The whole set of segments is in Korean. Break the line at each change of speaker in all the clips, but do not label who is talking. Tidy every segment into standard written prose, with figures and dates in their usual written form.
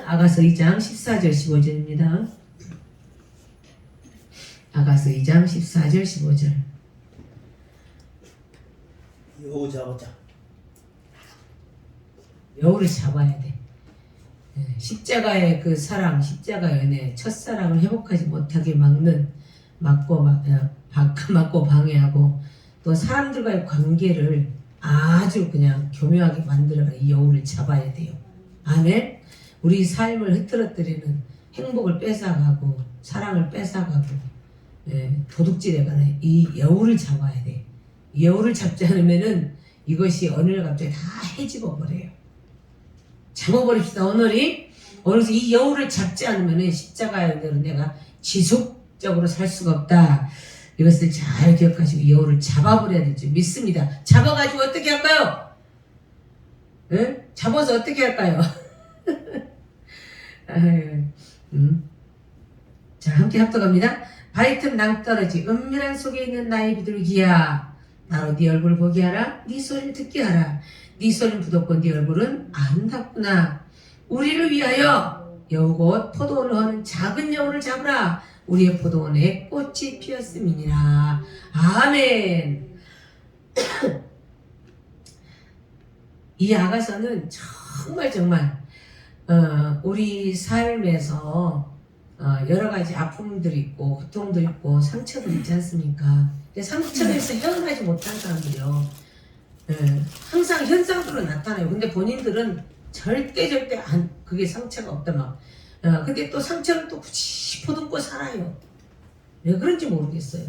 아가서 2장 14절 15절입니다. 아가서 2장 14절 15절.
여우 잡았자.
여우를 잡아야 돼. 십자가의 그 사랑, 십자가의 은혜, 첫사랑을 회복하지 못하게 막고 방해하고 또 사람들과의 관계를 아주 그냥 교묘하게 만들어가 이 여우를 잡아야 돼요. 아멘. 우리 삶을 흐트러뜨리는 행복을 뺏어가고 사랑을 뺏어가고 도둑질해가는 이 여우를 잡아야 돼. 이 여우를 잡지 않으면은 이것이 어느 날 갑자기 다 해집어 버려요. 잡아버립시다. 오늘서 이 여우를 잡지 않으면은 십자가의 은혜로 내가 지속적으로 살 수가 없다. 이것을 잘 기억하시고 이 여우를 잡아버려야 되죠. 믿습니다. 잡아가지고 어떻게 할까요? 응? 잡아서 어떻게 할까요? 자, 함께 합독합니다. 바위틈 낭떠러지 은밀한 속에 있는 나의 비둘기야, 나로 네 얼굴을 보게 하라. 네 소리를 듣게 하라. 네 소리는 부덥고 네 얼굴은 아름답구나. 우리를 위하여 여우곧 포도원을 허는 작은 여우를 잡으라. 우리의 포도원에 꽃이 피었음이니라. 아멘. 이 아가서는 정말 우리 삶에서 여러 가지 아픔들이 있고 고통들이 있고 상처들이 있지 않습니까? 상처에서 헤어나지 못한 사람들이요. 항상 현상으로 나타나요. 근데 본인들은 절대 그게 상처가 없다 막. 근데 또 상처를 또 굳이 포듬고 살아요. 왜 그런지 모르겠어요.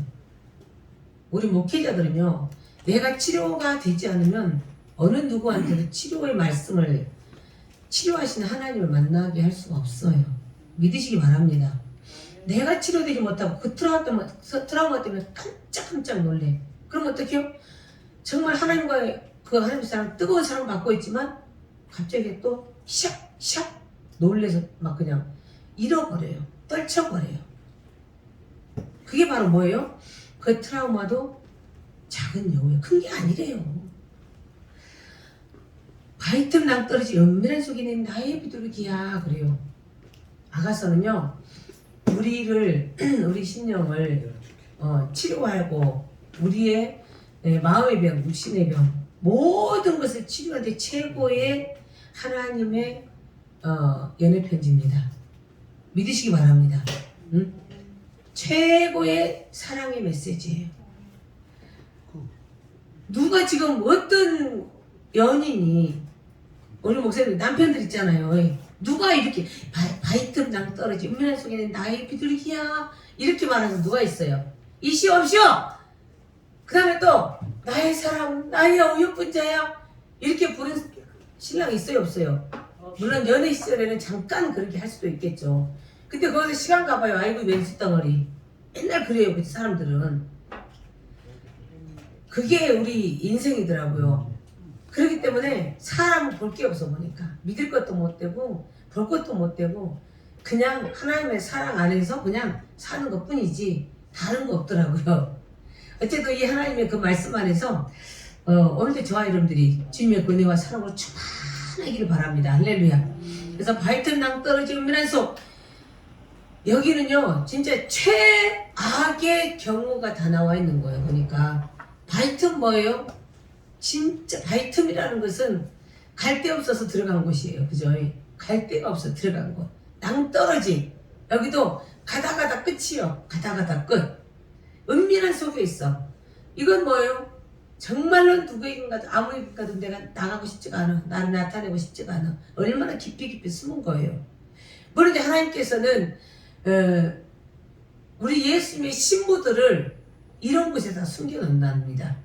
우리 목회자들은요, 내가 치료가 되지 않으면 어느 누구한테도 치료의 말씀을 치료하시는 하나님을 만나게 할 수가 없어요. 믿으시기 바랍니다. 내가 치료되지 못하고 그 트라우마 때문에 깜짝 놀래. 그럼 어떡해요? 정말 하나님과의 그 하나님 사랑, 뜨거운 사랑 받고 있지만 갑자기 또 샥 놀래서 막 그냥 잃어버려요. 떨쳐버려요. 그게 바로 뭐예요? 그 트라우마도 작은 여우예요. 큰 게 아니래요. 바위틈 낭떠러지 은밀한 속에 있는 나의 비둘기야 그래요. 아가서는요, 우리 신령을 치료하고 우리의 마음의 병, 육신의 병 모든 것을 치료하는데 최고의 하나님의 연애 편지입니다. 믿으시기 바랍니다. 응? 최고의 사랑의 메시지예요. 누가 지금 어떤 연인이 우리 목사님 남편들 있잖아요. 누가 이렇게 바위틈 낭떠러지 은밀한 속에 있는 나의 비둘기야 이렇게 말하는 누가 있어요? 이시오 없이요. 그 다음에 또 나의 사랑, 나의 어여쁜 자야 이렇게 부르는 신랑이 있어요 없어요? 물론 연애 시절에는 잠깐 그렇게 할 수도 있겠죠. 근데 거기서 시간 가봐요. 아이고 왼수 덩어리. 맨날 그래요 그 사람들은. 그게 우리 인생이더라고요. 그렇기 때문에 사람은 볼 게 없어 보니까 믿을 것도 못 되고 볼 것도 못 되고 그냥 하나님의 사랑 안에서 그냥 사는 것 뿐이지 다른 거 없더라고요. 어쨌든 이 하나님의 그 말씀 안에서 오늘도 저와 여러분들이 주님의 은혜와 사랑으로 충만하기를 바랍니다. 할렐루야. 그래서 바위틈 낭떠러지 은밀한 속, 여기는요 진짜 최악의 경우가 다 나와 있는 거예요. 그러니까 바위틈 뭐예요? 진짜 바위틈이라는 것은 갈 데 없어서 들어간 곳이에요. 그죠? 갈 데가 없어 들어간 곳. 낭떠러지, 여기도 가다가다 끝이요. 가다가다 끝. 은밀한 속에 있어. 이건 뭐예요? 정말로 누구에겐가 아무리 가도 내가 나가고 싶지가 않아. 나를 나타내고 싶지가 않아. 얼마나 깊이 숨은 거예요. 물론 이제 하나님께서는 우리 예수님의 신부들을 이런 곳에다 숨겨놓는답니다.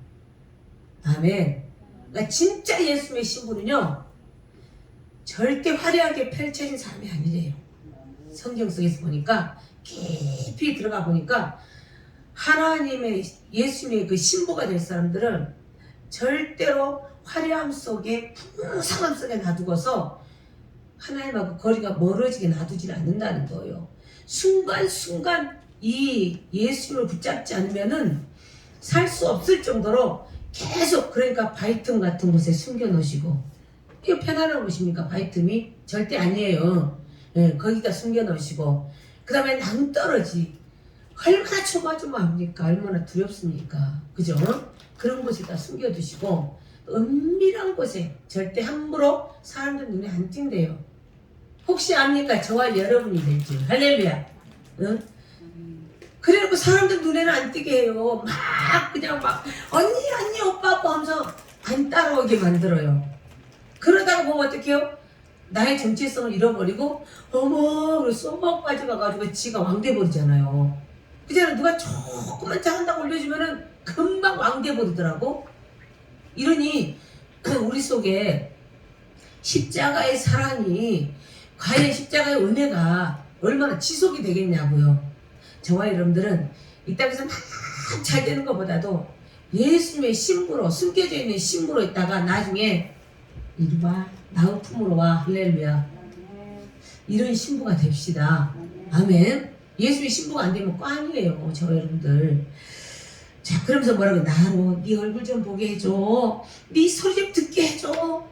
아멘. 그러니까 진짜 예수님의 신부는요 절대 화려하게 펼쳐진 사람이 아니래요. 성경 속에서 보니까 깊이 들어가 보니까 하나님의 예수님의 그 신부가 될 사람들은 절대로 화려함 속에 풍성함 속에 놔두고서 하나님하고 거리가 멀어지게 놔두질 않는다는 거예요. 순간순간 이 예수님을 붙잡지 않으면은 살 수 없을 정도로 계속, 그러니까 바위틈 같은 곳에 숨겨 놓으시고, 이거 편안한 곳입니까? 바위틈이? 절대 아니에요. 예, 거기다 숨겨 놓으시고 그 다음에 낭떠러지 얼마나 조마조마합니까? 얼마나 두렵습니까? 그죠? 그런 곳에다 숨겨두시고 은밀한 곳에 절대 함부로 사람들 눈에 안 띈대요. 혹시 압니까? 저와 여러분이 될지. 할렐루야. 응? 그래놓고 사람들 눈에는 안 띄게 해요. 막 그냥 막 언니 오빠 하면서 안 따라오게 만들어요. 그러다가 보면 어떡해요? 나의 정체성을 잃어버리고 어머 쏘박 빠져가가지고 지가 왕 돼버리잖아요. 그잖아. 누가 조금만 잘한다고 올려주면은 금방 왕 돼버리더라고. 이러니 우리 속에 십자가의 사랑이 과연 십자가의 은혜가 얼마나 지속이 되겠냐고요. 저와 여러분들은 이 땅에서 막 잘 되는 것보다도 예수님의 신부로 숨겨져 있는 신부로 있다가 나중에 이리 와 나의 품으로 와 할렐루야 이런 신부가 됩시다. 아멘. 예수의 신부가 안 되면 꽝이에요. 저와 여러분들. 자 그러면서 뭐라고 나로 네 얼굴 좀 보게 해줘. 네 소리 좀 듣게 해줘.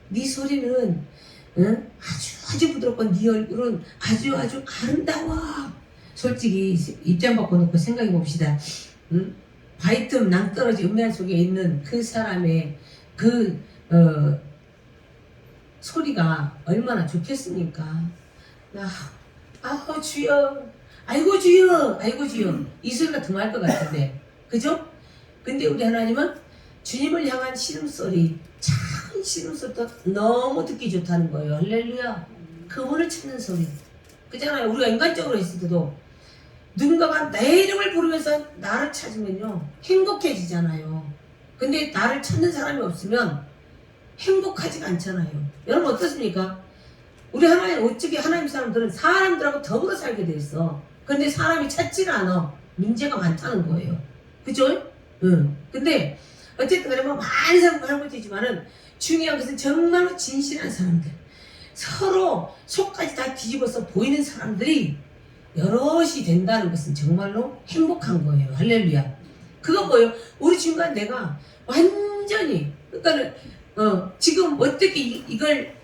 네 소리는 응? 아주 부드럽고 네 얼굴은 아주 아름다워. 솔직히 입장 바꿔놓고 생각해 봅시다. 응? 바이틈 낭떠러지 음란 속에 있는 그 사람의 그 소리가 얼마나 좋겠습니까? 아우 주여 아이고 주여 이 소리가 더 나을 것 같은데 그죠? 근데 우리 하나님은 주님을 향한 신음소리 작은 신음소리도 너무 듣기 좋다는 거예요. 할렐루야. 그분을 찾는 소리 그잖아요. 우리가 인간적으로 있을 때도 누군가가 내 이름을 부르면서 나를 찾으면요 행복해지잖아요. 근데 나를 찾는 사람이 없으면 행복하지가 않잖아요. 여러분 어떻습니까? 우리 하나님 어떻게 하나님 사람들은 사람들하고 더불어 살게 돼 있어. 근데 사람이 찾지를 않아. 문제가 많다는 거예요. 그죠? 응. 근데 어쨌든 간에 뭐 많은 사람과 할못이지만은 중요한 것은 정말로 진실한 사람들 서로 속까지 다 뒤집어서 보이는 사람들이 여럿이 된다는 것은 정말로 행복한 거예요. 할렐루야. 그거 뭐예요? 우리 중간 내가 완전히 그러니까는 지금 어떻게 이걸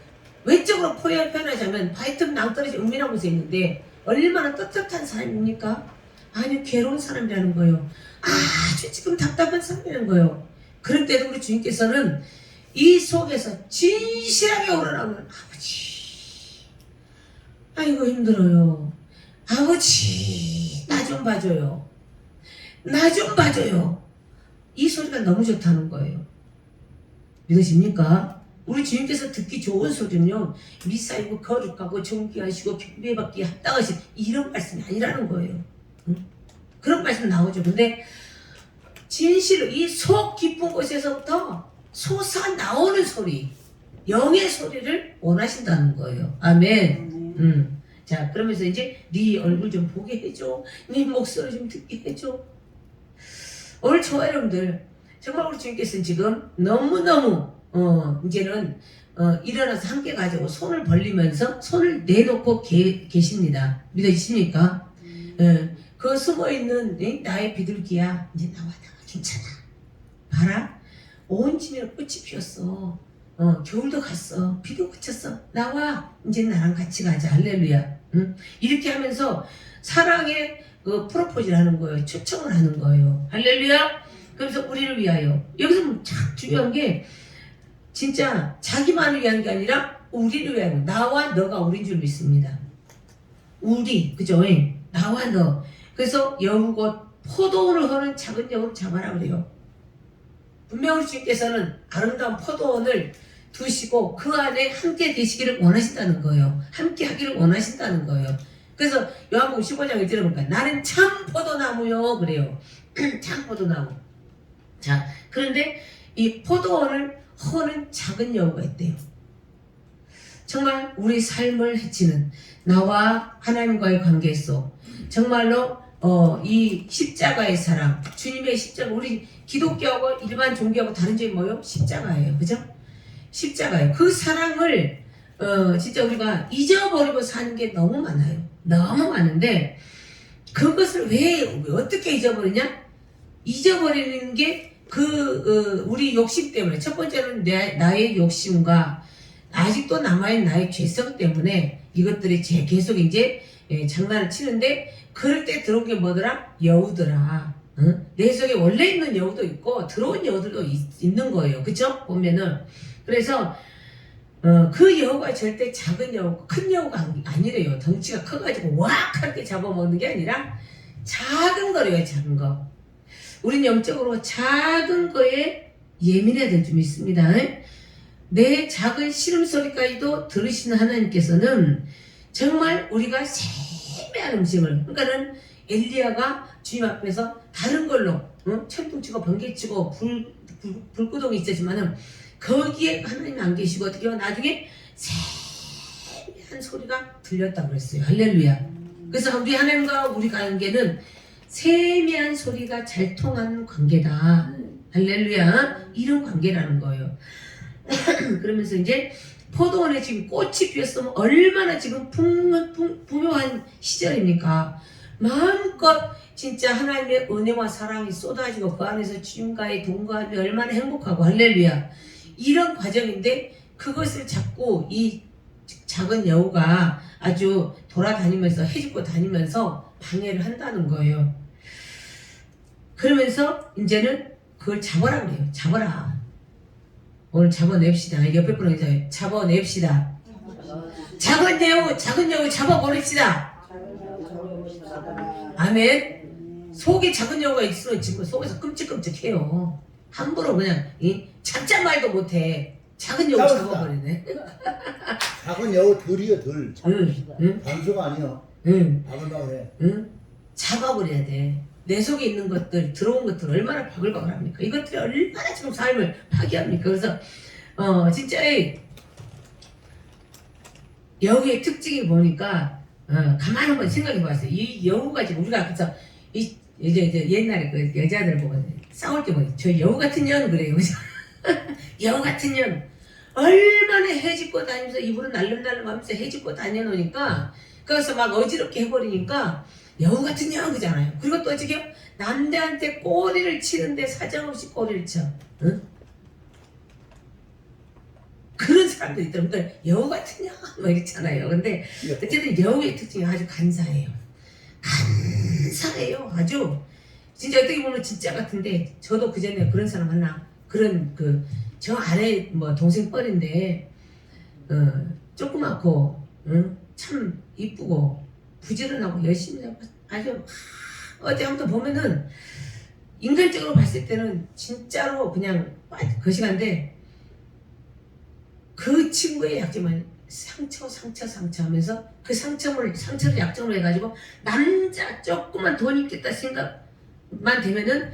외적으로 표현하자면 바이틈 낭떠러지 은밀한 곳에 있는데 얼마나 떳떳한 사람입니까? 아니 괴로운 사람이라는 거예요. 아주 지금 답답한 사람이라는 거예요. 그럴 때도 우리 주님께서는 이 속에서 진실하게 우러나오는 아버지 아이고 힘들어요. 아버지 나 좀 봐줘요. 나 좀 봐줘요. 이 소리가 너무 좋다는 거예요. 믿으십니까? 우리 주님께서 듣기 좋은 소리는요 미사이고 거룩하고 존귀하시고 경배받기에 합당하신 이런 말씀이 아니라는 거예요. 응? 그런 말씀 나오죠. 근데 진실로 이 속 깊은 곳에서부터 솟아나오는 소리 영의 소리를 원하신다는 거예요. 아멘. 자 그러면서 이제 네 얼굴 좀 보게 해줘. 네 목소리 좀 듣게 해줘. 오늘 저와 여러분들 정말 우리 주님께서는 지금 너무너무 이제는 일어나서 함께 가지고 손을 벌리면서 손을 내놓고 계십니다. 믿어지십니까? 그 숨어있는 나의 비둘기야 이제 나와 괜찮아. 봐라 온 집에 꽃이 피었어. 겨울도 갔어. 비도 그쳤어. 나와 이제 나랑 같이 가자. 할렐루야. 응? 이렇게 하면서 사랑의 프로포즈를 하는 거예요. 초청을 하는 거예요. 할렐루야. 그래서 우리를 위하여 여기서 참 중요한 게 진짜 자기만을 위한 게 아니라 우리를 위하여 나와 너가 우리인 줄 믿습니다. 우리 그죠? 나와 너. 그래서 여우곧 포도원을 허는 작은 여우를 잡아라 그래요. 분명 우리 주님께서는 아름다운 포도원을 두시고 그 안에 함께 계시기를 원하신다는 거예요. 함께 하기를 원하신다는 거예요. 그래서 요한복음 15장 1절에 보니까 나는 참 포도나무요 그래요. 참 포도나무. 자 그런데 이 포도원을 허는 작은 여우가 있대요. 정말 우리 삶을 해치는 나와 하나님과의 관계 속 정말로 이 십자가의 사랑 주님의 십자가 우리 기독교하고 일반 종교하고 다른 점이 뭐예요? 십자가예요. 그죠? 십자가예요. 그 사랑을 진짜 우리가 잊어버리고 사는 게 너무 많아요. 너무 많은데 그것을 왜 어떻게 잊어버리냐? 잊어버리는 게 우리 욕심 때문에 첫 번째는 나의 욕심과 아직도 남아있는 나의 죄성 때문에 이것들이 계속 이제 장난을 치는데 그럴 때 들어온 게 뭐더라? 여우더라. 응? 내 속에 원래 있는 여우도 있고 들어온 여우들도 있는 거예요. 그쵸? 보면은 그래서 그 여우가 절대 작은 여우, 큰 여우가 아니래요. 덩치가 커가지고 왁 하게 잡아먹는 게 아니라 작은 거래요. 작은 거. 우린 영적으로 작은 거에 예민해야 될 줄 믿습니다. 내 작은 시름소리까지도 들으시는 하나님께서는 정말 우리가 세미한 음식을, 그러니까는 엘리야가 주님 앞에서 다른 걸로 천둥 치고 번개 치고 불구동이 있었지만은 거기에 하나님 안 계시고 어떻게 해요? 나중에 세미한 소리가 들렸다고 그랬어요. 할렐루야. 그래서 우리 하나님과 우리 관계는 세미한 소리가 잘 통하는 관계다. 할렐루야. 이런 관계라는 거예요. 그러면서 이제 포도원에 지금 꽃이 피었으면 얼마나 지금 풍요한 시절입니까? 마음껏 진짜 하나님의 은혜와 사랑이 쏟아지고 그 안에서 주님과의 동거함이 얼마나 행복하고 할렐루야. 이런 과정인데 그것을 자꾸 이 작은 여우가 아주 돌아다니면서 해집고 다니면서 방해를 한다는 거예요. 그러면서 이제는 그걸 잡아라 그래요. 잡아라. 오늘 잡아냅시다. 옆에 분은 이제 잡아냅시다. 작은 여우 잡아보냅시다. 아멘. 속에 작은 여우가 있으면 지금 속에서 끔찍끔찍해요. 함부로 그냥 잡자 말도 못해. 작은 여우 잡아버리네.
작은 여우 들이요 들.
응.
반수가 아니요.
응.
바글바글해.
응? 잡아버려야 돼. 내 속에 있는 것들, 들어온 것들 얼마나 바글바글합니까? 이것들이 얼마나 지금 삶을 파괴합니까? 그래서 진짜 여우의 특징이 보니까 가만 한번 생각해봤어요. 이 여우가 지금 우리가 그래서 이제 옛날에 그 여자들 보고 싸울 때 보니 저 여우 같은 년 그래요. 여우 같은 년 얼마나 해집고 다니면서 이불은 날름날름 하면서 해집고 다녀놓으니까 그래서 막 어지럽게 해버리니까 여우 같은 년 그잖아요. 그리고 또 지금 남자한테 꼬리를 치는데 사정없이 꼬리를 쳐. 응? 그런 사람들이 있더라고요. 그러니까 여우 같은 년 뭐 이렇잖아요. 근데 어쨌든 여우의 특징이 아주 간사해요. 간사해요. 아주 진짜 어떻게 보면 진짜 같은데 저도 그전에 그런 사람 하나 그런 저 아래 뭐 동생 뻘인데 조그맣고 참 이쁘고 부지런하고 열심히 하고 아주 어디 한번 보면은 인간적으로 봤을 때는 진짜로 그냥 그 시간인데 그 친구의 약점은 상처 하면서 그 상처를 약점으로 해가지고 남자 조금만 돈 있겠다 생각만 되면은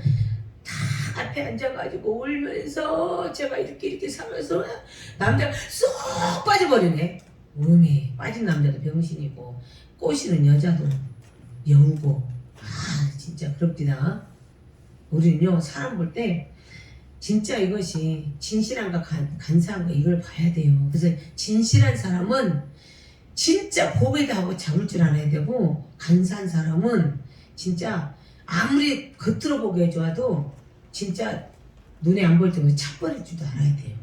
다 앞에 앉아가지고 울면서 제가 이렇게 살면서 남자가 쏙 빠져버리네. 음에 빠진 남자도 병신이고 꼬시는 여자도 여우고 진짜 그렇구나. 우리는요 사람 볼 때 진짜 이것이 진실한가 간사한가 이걸 봐야 돼요. 그래서 진실한 사람은 진짜 보배도 하고 잡을 줄 알아야 되고 간사한 사람은 진짜 아무리 겉으로 보기에 좋아도 진짜 눈에 안 보일 정도로 차버릴 줄도 알아야 돼요.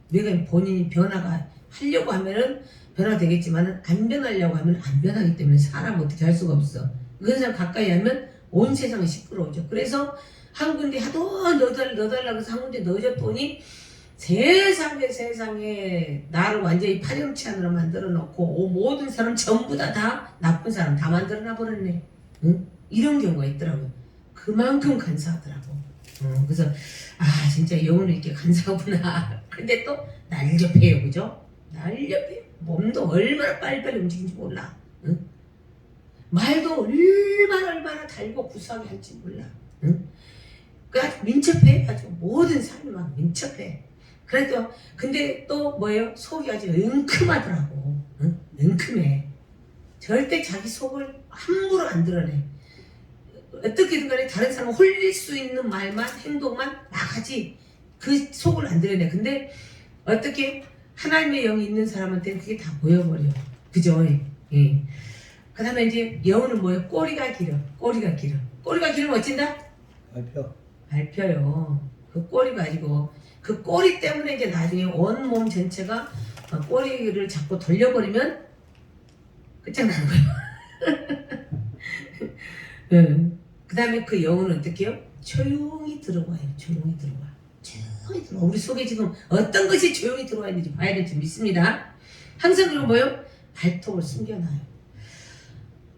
내가 본인이 변화가 하려고 하면은 변화되겠지만 안 변하려고 하면 안 변하기 때문에 사람 어떻게 할 수가 없어. 그런 사람 가까이 하면 온 세상이 시끄러워져. 그래서 한 군데 하도 넣어달라고 해서 한 군데 넣어줬더니 세상에 나를 완전히 파렴치한으로 만들어 놓고 모든 사람 전부 다 나쁜 사람 다 만들어 놔버렸네. 응? 이런 경우가 있더라고요. 그만큼 간사하더라고. 그래서 진짜 여우는 이렇게 간사하구나. 근데 또 날렵해요. 그죠? 날렵해요. 몸도 얼마나 빨리빨리 움직이는지 몰라. 응? 말도 얼마나 달고 구수하게 할지 몰라. 응? 아주 민첩해. 아주 모든 삶이 막 민첩해. 그래도 근데 또 뭐예요? 속이 아주 은큼하더라고. 응? 은큼해. 절대 자기 속을 함부로 안 드러내. 어떻게든 간에 다른 사람을 홀릴 수 있는 말만 행동만 막 하지 그 속을 안 드러내. 근데 어떻게 하나님의 영이 있는 사람한테는 그게 다 보여버려. 그죠? 예. 그 다음에 이제 여우는 뭐예요? 꼬리가 길어. 꼬리가 길으면 어찐다? 발펴요. 그 꼬리 가지고 그 꼬리 때문에 이제 나중에 온몸 전체가 꼬리를 잡고 돌려버리면 끝장나는 거예요. 그 다음에 그 여우는 어떻게 해요? 조용히 들어와요. 조용히 들어와. 조용히 들어와. 우리 속에 지금 어떤 것이 조용히 들어와 있는지 봐야 될 줄 믿습니다. 항상 그리고 뭐요? 발톱을 숨겨놔요.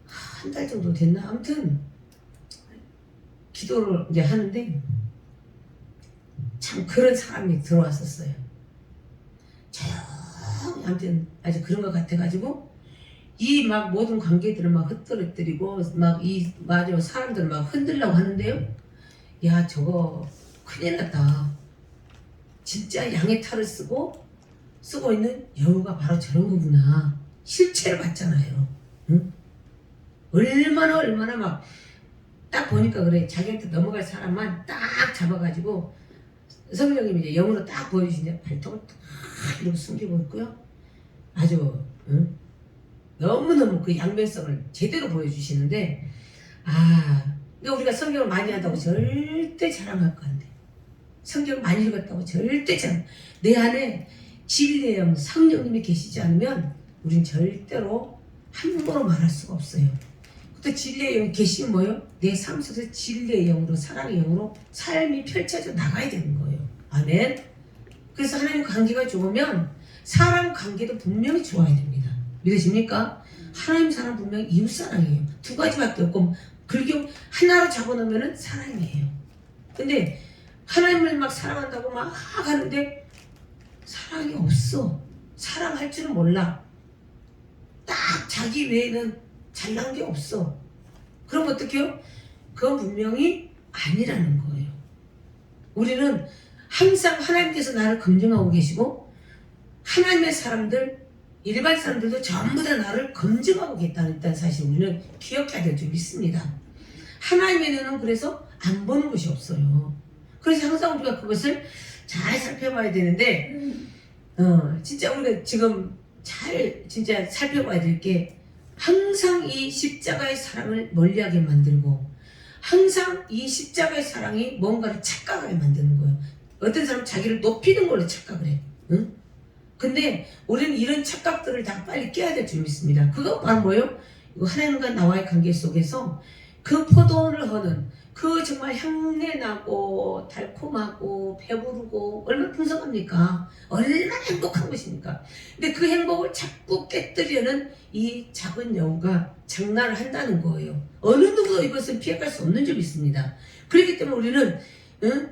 한 달 정도 됐나? 아무튼 기도를 이제 하는데 참 그런 사람이 들어왔었어요. 조용히 아무튼 아주 그런 것 같아가지고 이 막 모든 관계들을 막 흩뜨려뜨리고 막 이 맞아 사람들 막 흔들려고 하는데요. 야 저거 큰일 났다. 진짜 양의 탈을 쓰고 있는 여우가 바로 저런 거구나. 실체를 봤잖아요. 응? 얼마나 막 딱 보니까 그래. 자기한테 넘어갈 사람만 딱 잡아가지고 성령님이 이제 영으로 딱 보여주시는데 발톱을 딱 이렇게 숨기고 있고요. 아주 응? 너무너무 그 양면성을 제대로 보여주시는데 그러니까 우리가 성경을 많이 한다고 절대 자랑할 거 안 돼. 성경을 많이 읽었다고 절대 자랑. 내 안에 진리의 영 성령님이 계시지 않으면 우린 절대로 함부로 말할 수가 없어요. 또 진리의 영이 계시면 뭐예요? 내 삶 속에서 진리의 영으로 사랑의 영으로 삶이 펼쳐져 나가야 되는 거예요. 아멘. 그래서 하나님 관계가 좋으면 사람 관계도 분명히 좋아야 됩니다. 믿으십니까? 하나님 사랑 분명히 이웃 사랑이에요. 두 가지밖에 없고 불교 하나로 잡아놓으면 사랑이에요. 근데 하나님을 막 사랑한다고 막 하는데 사랑이 없어. 사랑할 줄은 몰라. 딱 자기 외에는 잘난 게 없어. 그럼 어떻게 해요? 그건 분명히 아니라는 거예요. 우리는 항상 하나님께서 나를 검증하고 계시고 하나님의 사람들 일반 사람들도 전부 다 나를 검증하고 계시다는 사실 우리는 기억해야 될 줄 믿습니다. 하나님의 눈은 그래서 안 보는 것이 없어요. 그래서 항상 우리가 그것을 잘 살펴봐야 되는데 진짜 우리가 지금 잘 진짜 살펴봐야 될 게 항상 이 십자가의 사랑을 멀리하게 만들고 항상 이 십자가의 사랑이 뭔가를 착각하게 만드는 거예요. 어떤 사람은 자기를 높이는 걸로 착각을 해. 응? 근데 우리는 이런 착각들을 다 빨리 깨야 될 줄 믿습니다. 그거 바로 뭐예요? 하나님과 나와의 관계 속에서 그 포도원을 하는 그 정말 향내나고 달콤하고 배부르고 얼마나 풍성합니까? 얼마나 행복한 것입니까? 근데 그 행복을 자꾸 깨뜨리려는 이 작은 여우가 장난을 한다는 거예요. 어느 누구도 이것을 피해갈 수 없는 줄 믿습니다. 그렇기 때문에 우리는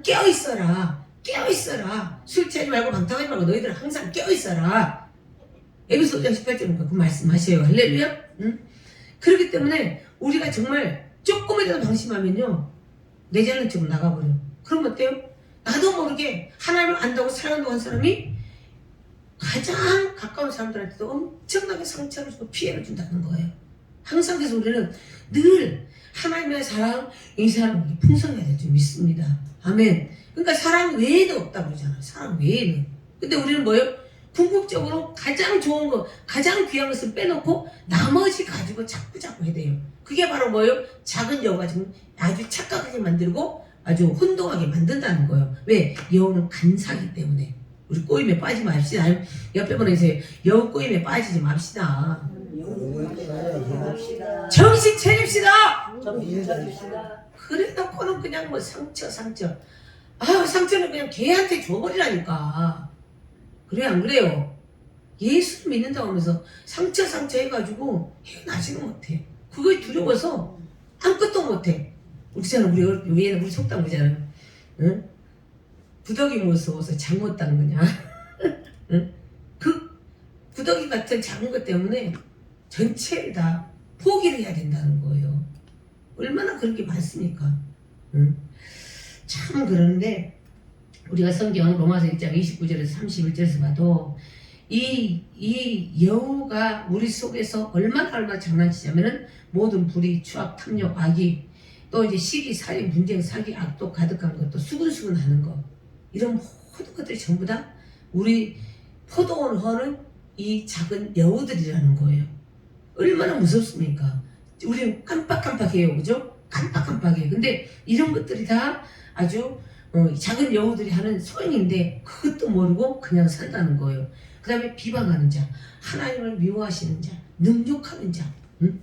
깨어있어라. 깨어있어라. 술 취하지 말고 방탕하지 말고 너희들은 항상 깨어있어라. 에베소 5장 18절인가 그 말씀하셔요. 할렐루야. 그렇기 때문에 우리가 정말 조금이라도 방심하면요 내재는 지금 나가버려. 그럼 어때요? 나도 모르게 하나님을 안다고 사랑한다고 한 사람이 가장 가까운 사람들한테도 엄청나게 상처를 주고 피해를 준다는 거예요. 항상 그래서 우리는 늘 하나님의 사랑, 이 사랑이 풍성해야 될 줄 믿습니다. 아멘. 그러니까 사랑 외에는 없다고 그러잖아요. 사랑 외에는. 근데 우리는 뭐예요? 궁극적으로 가장 좋은 거, 가장 귀한 것을 빼놓고 나머지 가지고 자꾸 해야 돼요. 그게 바로 뭐예요? 작은 여우가 지금 아주 착각하게 만들고 아주 혼동하게 만든다는 거예요. 왜? 여우는 간사기 때문에. 우리 꼬임에 빠지지 맙시다. 옆에 보내세요. 여우 꼬임에 빠지지 맙시다. 정신 차립시다.
정신 차립시다.
그래 놓고는 그냥 뭐 상처. 상처는 그냥 걔한테 줘버리라니까. 그래 안 그래요? 예수를 믿는다고 하면서 상처 해가지고 헤어나지는 못해. 그거에 두려워서 아무것도 못해. 우리 위에는 우리 속담 그잖아요. 응? 구더기 무서워서 잠 못 자는 거냐? 응? 그 구더기 같은 작은 것 때문에 전체를 다 포기를 해야 된다는 거예요. 얼마나 그런 게 많습니까? 응? 참 그런데 우리가 성경 로마서 1장 29절에서 31절에서 봐도 이 여우가 우리 속에서 얼마나 장난치냐면은 모든 불의, 추악, 탐욕, 악이 또 이제 시기, 살인, 분쟁, 사기, 악도 가득한 것도 수근수근 하는 것 이런 모든 것들이 전부 다 우리 포도원 허는 이 작은 여우들이라는 거예요. 얼마나 무섭습니까? 우리는 깜빡깜빡해요. 그죠? 깜빡깜빡해요. 근데 이런 것들이 다 아주 작은 여우들이 하는 소행인데 그것도 모르고 그냥 산다는 거예요. 그 다음에 비방하는 자, 하나님을 미워하시는 자, 능욕하는 자, 응?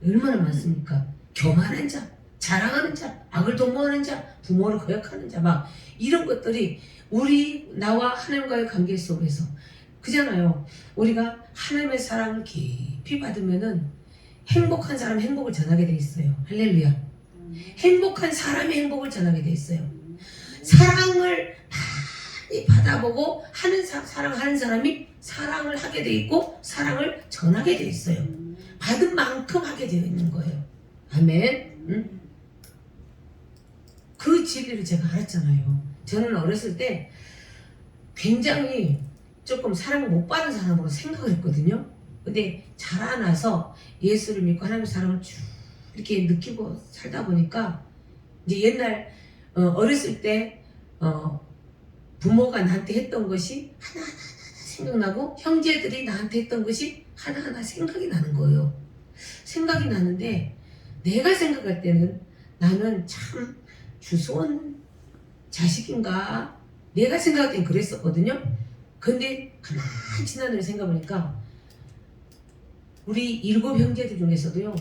얼마나 많습니까? 교만한 자, 자랑하는 자, 악을 도모하는 자, 부모를 거역하는 자, 막 이런 것들이 나와 하나님과의 관계 속에서 그잖아요. 우리가 하나님의 사랑을 깊이 받으면은 행복한 사람 행복을 전하게 돼 있어요. 할렐루야. 행복한 사람의 행복을 전하게 돼 있어요. 사랑을 많이 받아보고 사랑하는 사람이 사랑을 하게 돼 있고 사랑을 전하게 돼 있어요. 받은 만큼 하게 되어 있는 거예요. 아멘. 응? 그 진리를 제가 알았잖아요. 저는 어렸을 때 굉장히 조금 사랑을 못 받은 사람으로 생각을 했거든요. 근데 자라나서 예수를 믿고 하나님의 사랑을 쭉 이렇게 느끼고 살다 보니까 이제 옛날 어렸을 때 부모가 나한테 했던 것이 하나하나 생각나고 형제들이 나한테 했던 것이 하나하나 생각이 나는 거예요. 생각이 나는데 내가 생각할 때는 나는 참 주소온 자식인가 내가 생각할 땐 그랬었거든요. 근데 가만히 지난 후에 생각해보니까 우리 7 형제들 중에서도요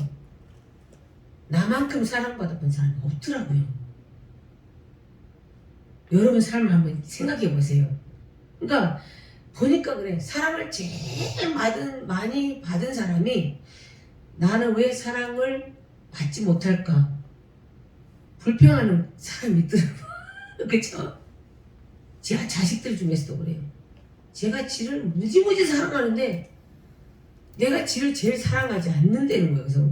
나만큼 사랑받아본 사람이 없더라고요. 여러분 삶을 한번 생각해 보세요. 그러니까 보니까 그래. 사랑을 제일 많이 받은 사람이 나는 왜 사랑을 받지 못할까? 불평하는 사람이 있더라고요. 그쵸? 제가 자식들 중에서도 그래요. 제가 지를 무지무지 사랑하는데 내가 지를 제일 사랑하지 않는다는 거예요. 그래서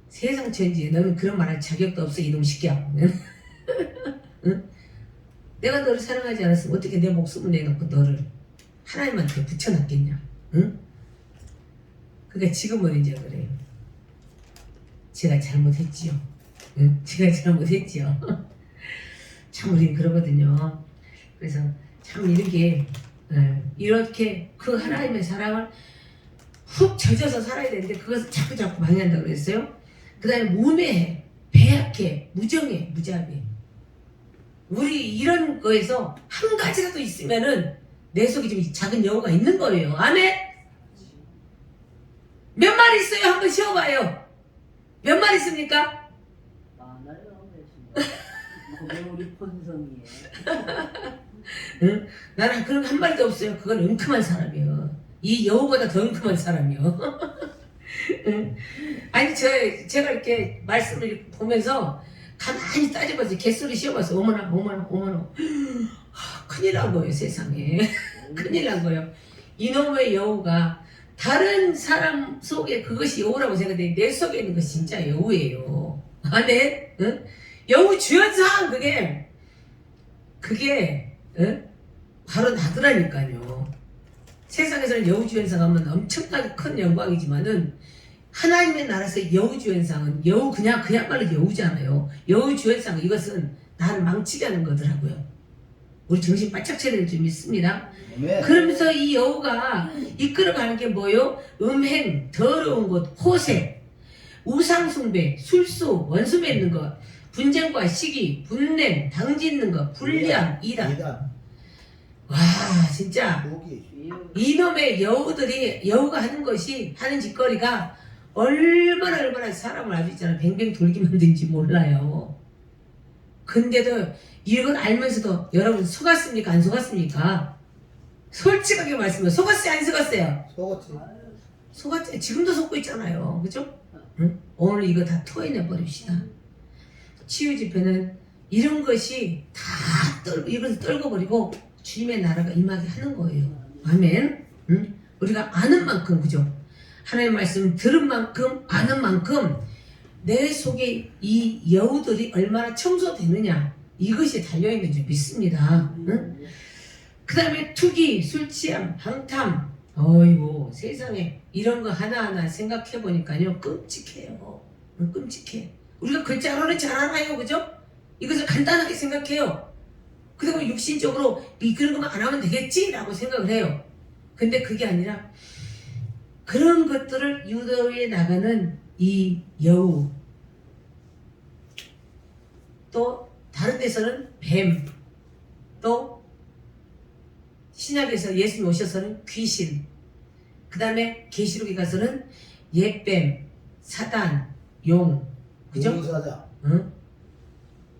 세상 천지에 너는 그런 말할 자격도 없어 이놈 새끼야. 응? 내가 너를 사랑하지 않았으면 어떻게 내 목숨을 내놓고 너를 하나님한테 붙여놨겠냐? 응? 그러니까 지금은 이제 그래요. 제가 잘못했지요. 응? 제가 잘못했지요. 참 우린 그러거든요. 그래서 참 이렇게 그 하나님의 사랑을 훅 젖어서 살아야 되는데 그것을 자꾸 방해한다고 그랬어요. 그 다음에 무매해, 배약해, 무정해, 무자비해. 우리 이런 거에서 한 가지라도 있으면은 내 속에 좀 작은 여우가 있는 거예요. 아멘? 몇 마리 있어요? 한번 쉬어봐요. 몇 마리 있습니까?
많아요. 그게 우리 본성이에요.
응? 나는 그런 한 마리도 없어요. 그건 은큼한 사람이에요. 이 여우보다 더 은큼한 사람이요. 응? 아니 제가 이렇게 말씀을 이렇게 보면서 가만히 따져봐서 개소리 씌워봐서 어머나 큰일 난 거예요. 세상에. 큰일 난 거예요. 이놈의 여우가 다른 사람 속에 그것이 여우라고 생각했는데 내 속에 있는 것이 진짜 여우예요. 아멘? 응? 여우 주연상 그게 응? 바로 나더라니까요. 세상에서는 여우 주연상 하면 엄청나게 큰 영광이지만은 하나님의 나라에서 여우 주연상은 여우 그야말로 여우잖아요. 여우 주연상 이것은 나를 망치게 하는 거더라고요. 우리 정신 바짝 차리는 좀 있습니다.
아멘.
그러면서 이 여우가 이끌어가는 게 뭐요? 음행, 더러운 것, 호색, 우상숭배, 술수, 원수 맺는 것, 분쟁과 시기, 분냄, 당짓는 것, 불리함, 이단. 와 진짜
고기.
이놈의 여우가 하는 짓거리가 얼마나 사람을 아주 있잖아 뱅뱅 돌게 만든지 몰라요. 근데도 이걸 알면서도 여러분 속았습니까? 안 속았습니까? 솔직하게 말씀해. 속았어요? 안 속았어요?
속았지.
속았죠. 지금도 속고 있잖아요. 그죠? 응? 오늘 이거 다 토해내 버립시다. 치유 집회는 이런 것이 다 이것을 떨궈버리고 주님의 나라가 임하게 하는 거예요. 아멘. 응? 우리가 아는 만큼 그죠? 하나님의 말씀 들은 만큼 아는 만큼 내 속에 이 여우들이 얼마나 청소되느냐 이것이 달려있는 줄 믿습니다. 응? 그 다음에 투기, 술 취함, 방탐. 어이구 세상에 이런 거 하나하나 생각해보니까요 끔찍해요. 끔찍해. 우리가 글자로는 잘 알아요. 그죠? 이것을 간단하게 생각해요. 그리고 육신적으로 그런 것만 안 하면 되겠지? 라고 생각을 해요. 근데 그게 아니라 그런 것들을 유도해 나가는 이 여우, 또 다른 데서는 뱀, 또 신약에서 예수님 오셔서는 귀신, 그 다음에 계시록에 가서는 옛뱀, 사단, 용, 그죠?
용사자.
응?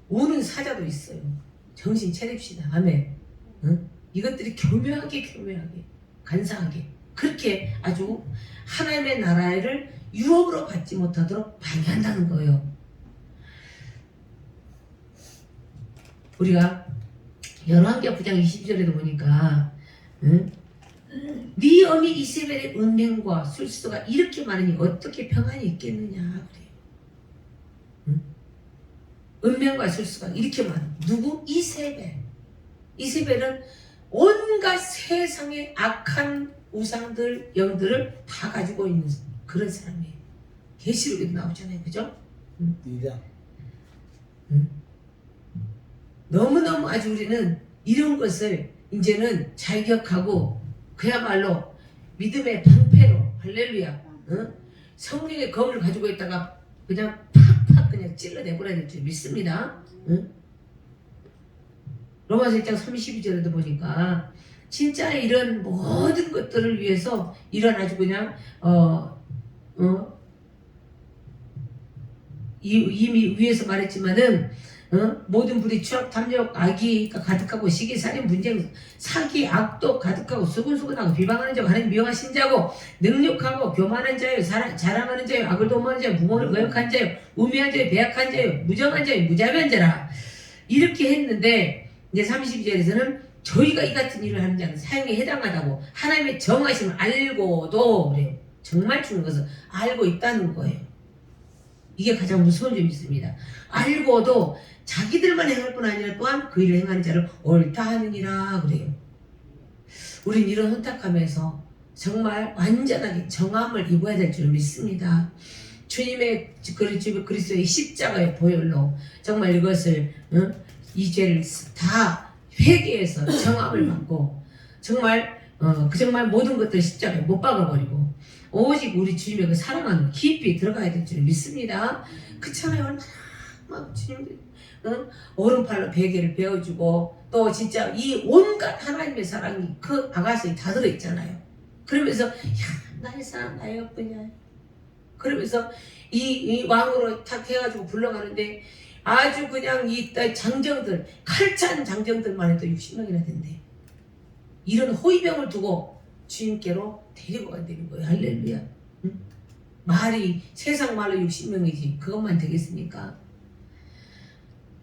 우는 사자도 있어요. 정신 차립시다. 아멘. 응? 이것들이 교묘하게 간사하게 그렇게 아주 하나님의 나라를 유업으로 받지 못하도록 방해한다는 거예요. 우리가 열왕기하 9장 22절에도 보니까 응? 네 어미 이세벨의 은행과 술수가 이렇게 많으니 어떻게 평안이 있겠느냐 그래요. 응? 은행과 술수가 이렇게 많아. 누구? 이세벨. 이세벨은 온갖 세상의 악한 우상들, 영들을 다 가지고 있는 그런 사람이에요. 계시록에도 나오잖아요. 그죠?
이장.
너무너무 아주 우리는 이런 것을 이제는 잘 기억하고 그야말로 믿음의 방패로 할렐루야 성령의 검을 가지고 있다가 그냥 팍팍 그냥 찔러내버려야 될 줄 믿습니다. 로마서 1장 32절에도 보니까 진짜 이런 모든 것들을 위해서 이런 아주 그냥 이미 위에서 말했지만은 모든 불이 추악, 탐욕, 악의가 가득하고 시기, 살인, 분쟁, 사기, 악독 가득하고 수근수근하고 비방하는 자고 하나님 미워하신 자고 능력하고 교만한 자요 자랑하는 자요 악을 도모하는 자요 부모를 거역한 자요 우매한 자요 배약한 자요 무정한 자요 무자비한 자라 이렇게 했는데 이제 32절에서는 저희가 이 같은 일을 하는 자는 사형에 해당하다고 하나님의 정하심을 알고도 그래요. 정말 중요한 것은 알고 있다는 거예요. 이게 가장 무서운 점이 있습니다. 알고도 자기들만 행할 뿐 아니라 또한 그 일을 행하는 자를 옳다 하느니라 그래요. 우린 이런 혼탁함에서 정말 완전하게 정함을 입어야 될 줄 믿습니다. 주님의 그리스도의 십자가의 보혈로 정말 이것을 이 죄를 다 회개해서 정함을 받고 정말 정말 모든 것들을 십자가에 못 박아버리고 오직 우리 주님의 그 사랑하는 깊이 들어가야 될 줄 믿습니다. 그렇잖아요. 얼마나 막 주님들 오른팔로 베개를 베어주고 또 진짜 이 온갖 하나님의 사랑이 그 아가서에 다 들어있잖아요. 그러면서 야 나의 사랑 나의 여쁘냐 그러면서 이 왕으로 탁 해가지고 불러가는데 아주 그냥 이 장정들 칼찬 장정들만 해도 60명이나 된대. 이런 호위병을 두고 주님께로 데리고 간다는 거예요. 할렐루야. 응? 말이 세상 말로 60명이지 그것만 되겠습니까?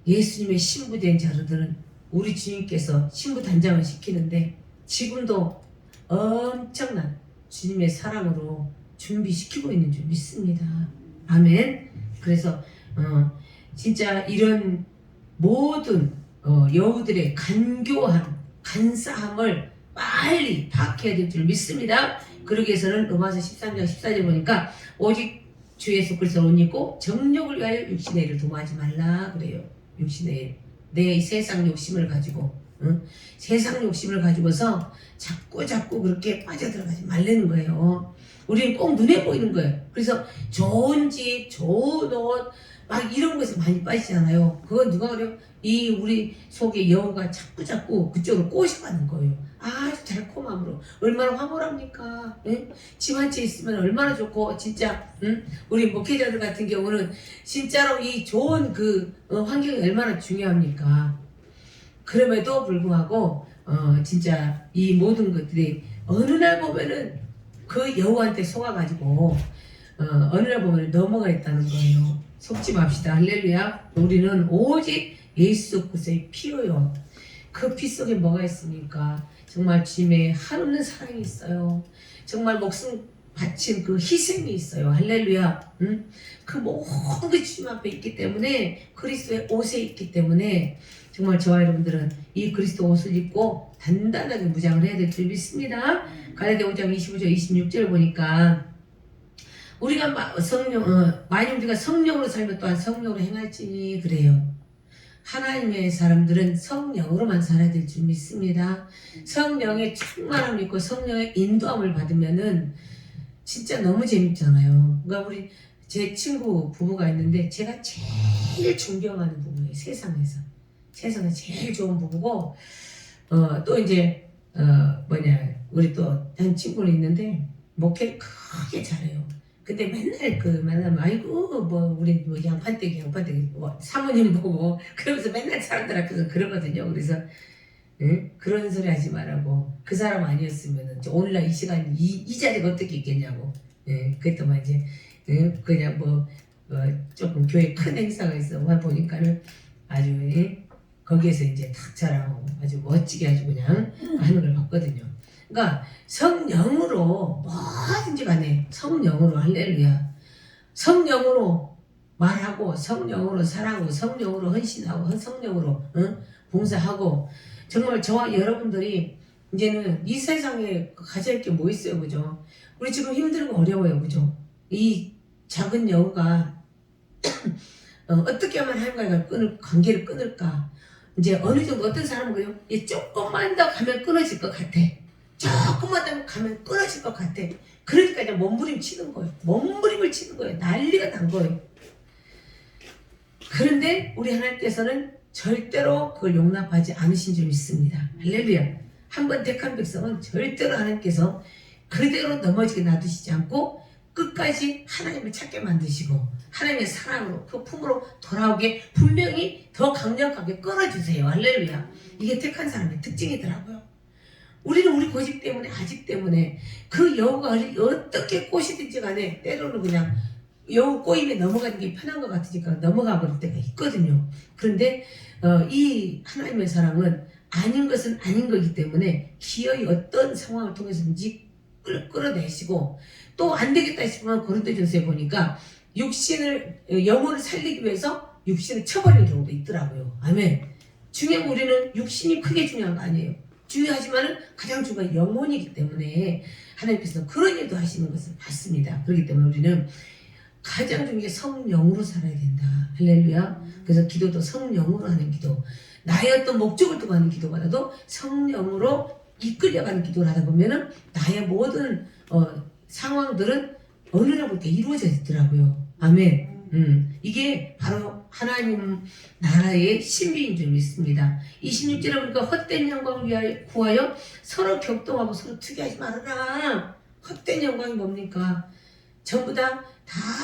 예수님의 신부된 자들은 우리 주님께서 신부 단장을 시키는데 지금도 엄청난 주님의 사랑으로 준비시키고 있는 줄 믿습니다. 아멘. 그래서 진짜 이런 모든 여우들의 간교한 간사함을 빨리 파악해야 될 줄 믿습니다. 그러기 위해서는 로마서 13장 14절 보니까 오직 주 예수 그리스도를 옷 입고 정욕을 위하여 육신의 일을 도모하지 말라 그래요. 육신의 일. 내 세상 욕심을 가지고 세상 욕심을 가지고서 자꾸 그렇게 빠져들어가지 말라는 거예요. 우리는 꼭 눈에 보이는 거예요. 그래서 좋은 집, 좋은 옷, 막 이런 것에 많이 빠지잖아요. 그건 누가 그래요? 이 우리 속에 여우가 자꾸 그쪽으로 꼬셔가는 거예요. 아주 달콤함으로. 얼마나 황홀합니까? 응? 집 한 채 있으면 얼마나 좋고, 진짜, 응? 우리 목회자들 같은 경우는 진짜로 이 좋은 그 환경이 얼마나 중요합니까? 그럼에도 불구하고, 진짜 이 모든 것들이 어느 날 보면은 그 여우한테 속아가지고, 어느 날 보면 넘어가 있다는 거예요. 속지 맙시다. 할렐루야. 우리는 오직 예수 그리스도의 피로요. 그 피 속에 뭐가 있습니까? 정말 주님의 한없는 사랑이 있어요. 정말 목숨 바친 그 희생이 있어요. 할렐루야. 응? 그 모든 게 주님 앞에 있기 때문에 그리스도의 옷에 있기 때문에 정말 저와 여러분들은 이 그리스도 옷을 입고 단단하게 무장을 해야 될 줄 믿습니다. 갈라디아 5장 25절 26절 보니까 우리가 만약 우리가 성령으로 살면 또한 성령으로 행할지니 그래요. 하나님의 사람들은 성령으로만 살아야 될 줄 믿습니다. 성령의 충만함을 믿고 성령의 인도함을 받으면은 진짜 너무 재밌잖아요. 그러니까 우리 제 친구 부부가 있는데 제가 제일 존경하는 부부예요. 세상에서 제일 좋은 부부고 또 이제 우리 또 한 친구는 있는데 목회를 크게 잘해요. 근데 맨날 만나면 아이고 우리 양판떼기 사모님 보고 그러면서 맨날 사람들 앞에서 그러거든요. 그래서 응? 그런 소리 하지 말라고. 그 사람 아니었으면 오늘날 이 시간 이 자리가 어떻게 있겠냐고. 예, 그랬더만 이제 그냥 조금 교회 큰 행사가 있어 보니까는 아주 거기에서 이제 탁 자라고 아주 멋지게 아주 그냥 하는 걸 봤거든요. 그러니까 성령으로 뭐든지 간에 성령으로 할렐루야. 성령으로 말하고 성령으로 살아가고 성령으로 헌신하고 성령으로 봉사하고 정말 저와 여러분들이 이제는 이 세상에 가질 게 뭐 있어요, 그죠? 우리 지금 힘들고 어려워요, 그죠? 이 작은 여우가 어떻게 하면 하나님과 관계를 끊을까? 이제 어느 정도 어떤 사람은 그래요? 조금만 더 가면 끊어질 것 같아. 조금만 더 가면 끊어질 것 같아. 그러니까 이제 몸부림 치는 거예요. 몸부림을 치는 거예요. 난리가 난 거예요. 그런데 우리 하나님께서는 절대로 그걸 용납하지 않으신 줄 믿습니다. 할렐루야. 한번 택한 백성은 절대로 하나님께서 그대로 넘어지게 놔두시지 않고 끝까지 하나님을 찾게 만드시고 하나님의 사랑으로 그 품으로 돌아오게 분명히 더 강력하게 끌어주세요. 할렐루야. 이게 택한 사람의 특징이더라고요. 우리는 우리 고집 때문에 아직 때문에 그 여우가 어떻게 꼬시든지 간에 때로는 그냥 여우 꼬임에 넘어가는 게 편한 것 같으니까 넘어가 버릴 때가 있거든요. 그런데 이 하나님의 사랑은 아닌 것은 아닌 거기 때문에 기어이 어떤 상황을 통해서든지 끌어내시고 또 안 되겠다 싶으면 고린도전서에 보니까 영혼을 살리기 위해서 육신을 쳐버리는 경우도 있더라고요. 아멘. 중요한 우리는 육신이 크게 중요한 거 아니에요. 중요하지만 가장 중요한 영혼이기 때문에 하나님께서 그런 일도 하시는 것을 봤습니다. 그렇기 때문에 우리는 가장 중요한 게 성령으로 살아야 된다. 할렐루야. 그래서 기도도 성령으로 하는 기도. 나의 어떤 목적을 두고 하는 기도보다도 성령으로 이끌려가는 기도를 하다 보면은 나의 모든 상황들은 어느 날부터 이루어져 있더라고요. 아멘. 이게 바로 하나님 나라의 신비인 줄 믿습니다. 26절에 보니까 헛된 영광을 구하여 서로 격동하고 서로 투기하지 말아라. 헛된 영광이 뭡니까? 전부 다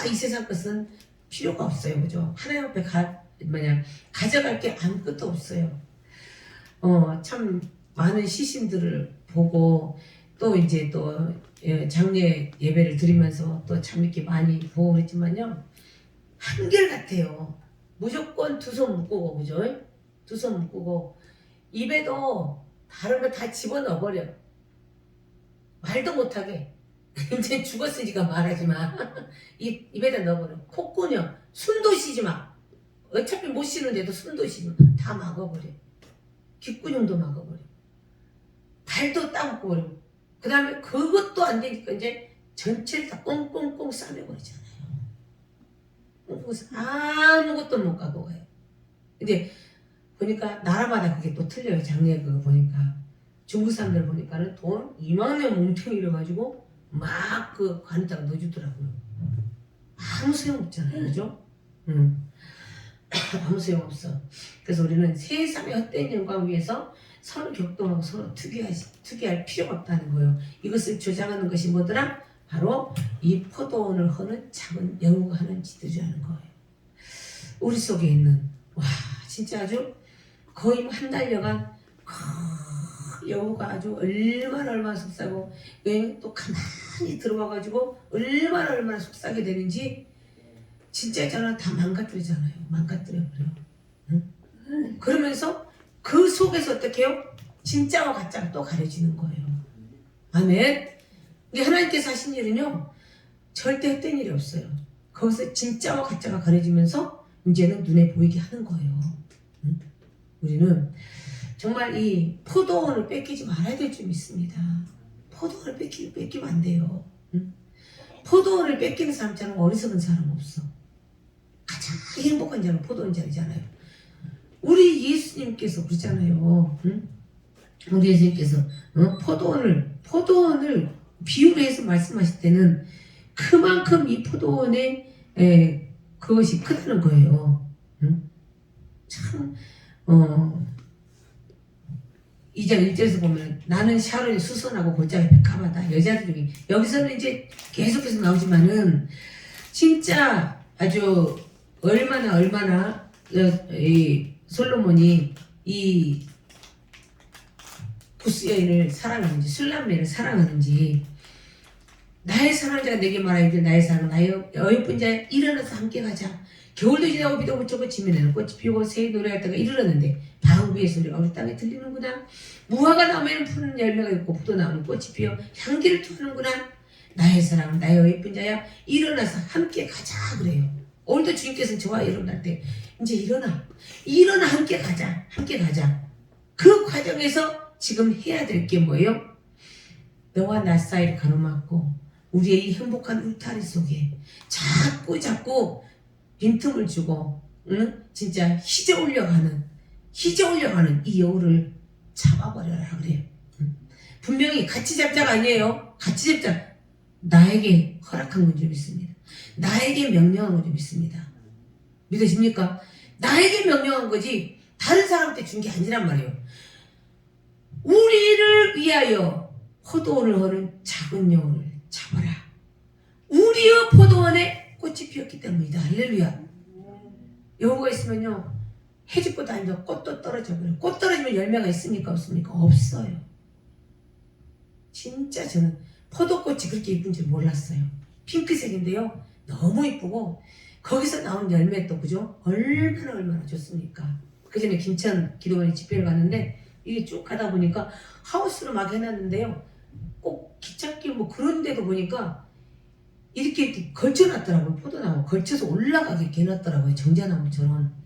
이 세상 것은 필요가 없어요. 그죠? 하나님 앞에 가져갈 게 아무것도 없어요. 참 많은 시신들을 보고 또 이제 또 장례 예배를 드리면서 또 참 이렇게 많이 보고 그랬지만요. 한결같아요. 무조건 두 손 묶고 그죠? 두 손 묶고 입에도 다른 거 다 집어넣어버려. 말도 못하게. 이제 죽었으니까 말하지 마. 입에다 넣어버려. 콧구녕. 숨도 쉬지 마. 어차피 못 쉬는데도 숨도 쉬지 마. 다 막아버려. 귓구녕도 막아버려. 발도 따먹어버려. 그 다음에 그것도 안 되니까 이제 전체를 다 꽁꽁꽁 싸매버리잖아요. 아무것도 못 가고 가요. 근데 보니까 나라마다 그게 또 틀려요. 장례 그거 보니까. 중국 사람들 보니까는 돈 이만한 뭉텅이를 가지고 막 그 관에다가 넣어주더라고요. 아무 소용없잖아요. 그죠? 아무 소용없어. 그래서 우리는 세상의 헛된 영광 위해서 서로 격동하고 서로 투기할 필요가 없다는 거예요. 이것을 조장하는 것이 뭐더라? 바로 이 포도원을 허는 작은 여우가 하는 짓들이라는 거예요. 우리 속에 있는 진짜 아주 거의 한 달여간 여우가 아주 얼마나 속상하고 또 가만히 들어와가지고 얼마나 속상하게 되는지 진짜 있잖아. 다 망가뜨리잖아요. 망가뜨려버려. 응? 그러면서 그 속에서 어떻게 해요? 진짜와 가짜가 또 가려지는 거예요. 아멘. 근데 하나님께서 하신 일은요. 절대 헛된 일이 없어요. 거기서 진짜와 가짜가 가려지면서 이제는 눈에 보이게 하는 거예요. 응? 우리는 정말 이 포도원을 뺏기지 말아야 될 줄 믿습니다. 포도원을 뺏기면 안 돼요. 응? 포도원을 뺏기는 사람처럼 어리석은 사람 없어. 가장 행복한 자는 포도원 자리잖아요. 우리 예수님께서 그러잖아요. 응? 우리 예수님께서 포도원을 비유로 해서 말씀하실 때는 그만큼 이 포도원의 그것이 크다는 거예요. 응? 참 2장 1절에서 보면 나는 샤론이 수선하고 골짜기 백합하다. 여자들이 여기서는 이제 계속해서 나오지만은 진짜 아주 얼마나 이 솔로몬이 이 부스 여인을 사랑하는지 술람매를 사랑하는지 나의 사랑자가 내게 말하기를 나의 사랑 나의 어여쁜 자야 일어나서 함께 가자. 겨울도 지나고 비도 그치고 지면에는 꽃이 피우고 새의 노래할 때가 이르렀는데 방비의 소리가 우리 땅에 들리는구나. 무화과 나무에는 푸른 열매가 있고 포도나무는 꽃이 피어 향기를 토하는구나. 나의 사랑 나의 어여쁜 자야 일어나서 함께 가자 그래요. 오늘도 주님께서는 저와 여러분할 때 이제 일어나 함께 가자. 그 과정에서 지금 해야 될 게 뭐예요? 너와 나 사이를 가로막고 우리의 이 행복한 울타리 속에 자꾸 빈틈을 주고 진짜 휘저으려가는 이 여우를 잡아버려라 그래요. 분명히 같이 잡자가 아니에요. 같이 잡자. 나에게 허락한 건 좀 있습니다. 나에게 명령한 건 좀 있습니다. 믿으십니까? 나에게 명령한 거지 다른 사람한테 준 게 아니란 말이에요. 우리를 위하여 포도원을 허는 작은 여우를 잡아라. 우리의 포도원에 꽃이 피었기 때문이다. 할렐루야. 여우가 있으면요 해줄 것도 아니고 꽃도 떨어져 버려요. 꽃 떨어지면 열매가 있습니까 없습니까? 없어요. 진짜 저는 포도꽃이 그렇게 이쁜 줄 몰랐어요. 핑크색인데요 너무 이쁘고 거기서 나온 열매도 그죠? 얼마나 좋습니까? 그 전에 김천 기도원에 집회를 갔는데 이게 쭉 가다 보니까 하우스로 막 해놨는데요 꼭 기찻길 뭐 그런 데도 보니까 이렇게 걸쳐놨더라고요. 포도나무 걸쳐서 올라가게 이렇게 해놨더라고요. 정자나무처럼.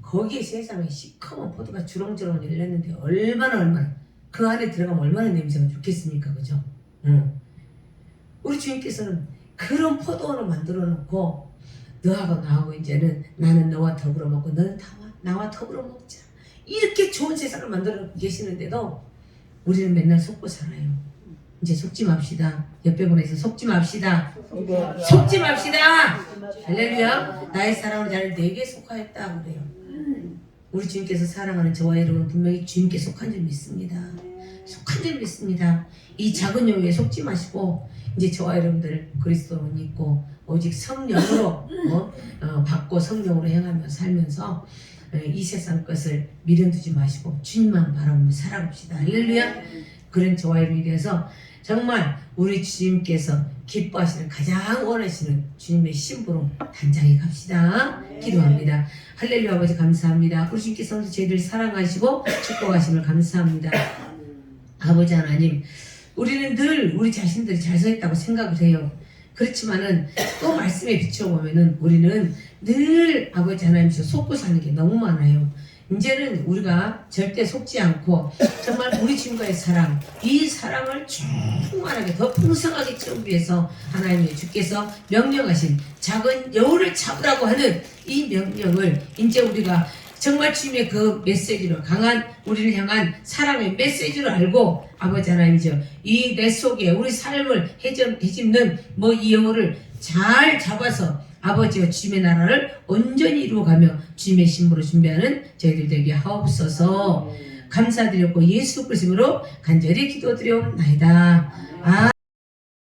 거기에 세상에 시커먼 포도가 주렁주렁 열렸는데 얼마나 그 안에 들어가면 얼마나 냄새가 좋겠습니까? 그죠? 우리 주님께서는 그런 포도원을 만들어 놓고 너하고 나하고 이제는 나는 너와 더불어 먹고 너는 나와 더불어 먹자. 이렇게 좋은 세상을 만들어 놓고 계시는데도 우리는 맨날 속고 살아요. 이제 속지 맙시다. 옆에 보내서 속지 맙시다. 속지 맙시다. 할렐루야. 나의 사랑으로 나를 내게 속하였다 그래요. 우리 주님께서 사랑하는 저와 여러분 분명히 주님께 속한 줄 믿습니다. 속한 줄 믿습니다. 이 작은 여우에 속지 마시고 이제 저와 여러분들 그리스도로 믿고 오직 성령으로 받고 성령으로 행하며 살면서 이 세상 것을 미련두지 마시고 주님만 바라보며 살아봅시다. 할렐루야. 그런 저와 여러분이 되어서 정말 우리 주님께서 기뻐하시는 가장 원하시는 주님의 신부로 단장해 갑시다. 기도합니다. 할렐루야. 아버지 감사합니다. 우리 주님께서 저희들 사랑하시고 축복하심을 감사합니다. 아버지 하나님 우리는 늘 우리 자신들이 잘 서 있다고 생각을 해요. 그렇지만은 또 말씀에 비춰보면은 우리는 늘 아버지 하나님께서 속고 사는 게 너무 많아요. 이제는 우리가 절대 속지 않고 정말 우리 주님과의 사랑, 이 사랑을 충만하게 더 풍성하게 채우기 위해서 하나님의 주께서 명령하신 작은 여우를 잡으라고 하는 이 명령을 이제 우리가 정말 주님의 그 메시지로 강한 우리를 향한 사랑의 메시지로 알고 아버지 하나님이죠. 이 내 속에 우리 삶을 해집는 이 여우를 잘 잡아서 아버지와 주님의 나라를 온전히 이루어가며 주님의 신부로 준비하는 저희들 되게 하옵소서. 감사드렸고 예수 그리스도로 간절히 기도드려옵나이다.